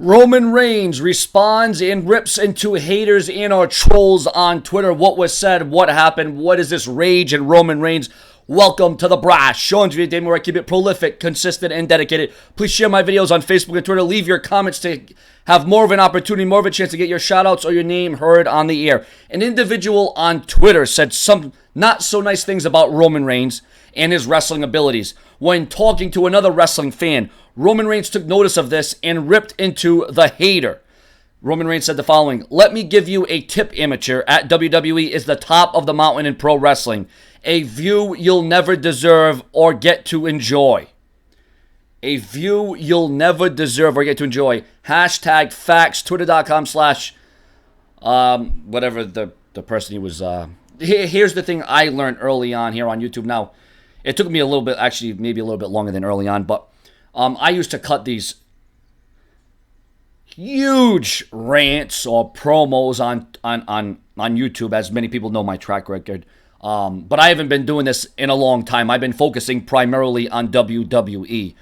Roman Reigns responds and rips into haters and our trolls on Twitter. What was said? What happened? What is this rage in Roman Reigns? Welcome to the Brash. Sean's video day where I keep it prolific, consistent, and dedicated. Please share my videos on Facebook and Twitter. Leave your comments to have more of an opportunity, more of a chance to get your shout-outs or your name heard on the air. An individual on Twitter said some not so nice things about Roman Reigns and his wrestling abilities. When talking to another wrestling fan, Roman Reigns took notice of this and ripped into the hater. Roman Reigns said the following: "Let me give you a tip, amateur. At WWE is the top of the mountain in pro wrestling. A view you'll never deserve or get to enjoy." A view you'll never deserve or get to enjoy. Hashtag facts, twitter.com/ whatever the person he was. Here's the thing I learned early on here on YouTube. Now, it took me a little bit, actually maybe a little bit longer than early on, but I used to cut these huge rants or promos on YouTube, as many people know my track record. But I haven't been doing this in a long time. I've been focusing primarily on WWE.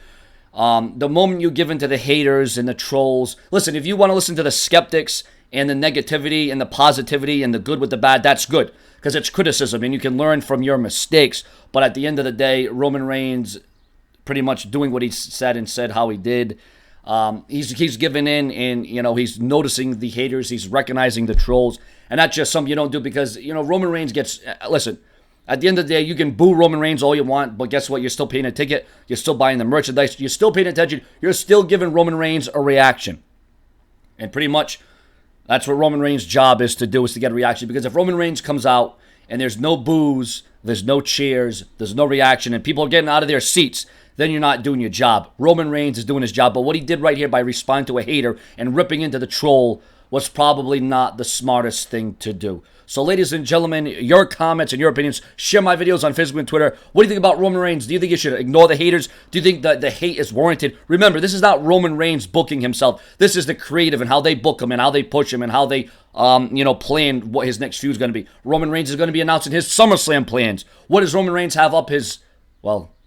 The moment you give in to the haters and the trolls, listen, if you want to listen to the skeptics and the negativity and the positivity and the good with the bad, that's good, because it's criticism and you can learn from your mistakes. But at the end of the day, Roman Reigns pretty much doing what he said and said how he did. He's giving in, and he's noticing the haters, he's recognizing the trolls, and that's just something you don't do, because Roman Reigns gets listen. At the end of the day, you can boo Roman Reigns all you want, but guess what? You're still paying a ticket. You're still buying the merchandise. You're still paying attention. You're still giving Roman Reigns a reaction, and pretty much that's what Roman Reigns' job is to do, is to get a reaction. Because if Roman Reigns comes out and there's no boos, there's no cheers, there's no reaction, and people are getting out of their seats, then you're not doing your job. Roman Reigns is doing his job. But what he did right here by responding to a hater and ripping into the troll was probably not the smartest thing to do. So, ladies and gentlemen, your comments and your opinions. Share my videos on Facebook and Twitter. What do you think about Roman Reigns? Do you think you should ignore the haters? Do you think that the hate is warranted? Remember, this is not Roman Reigns booking himself. This is the creative and how they book him and how they push him and how they plan what his next feud is going to be. Roman Reigns is going to be announcing his SummerSlam plans. What does Roman Reigns have up his,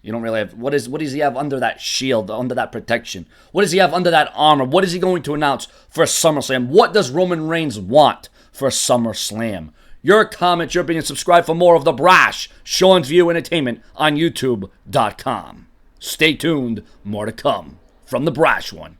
you don't really have, what does he have under that shield, under that protection? What does he have under that armor? What is he going to announce for SummerSlam? What does Roman Reigns want for SummerSlam? Your comments, your opinion, subscribe for more of The Brash, Sean's View Entertainment on YouTube.com. Stay tuned, more to come from The Brash One.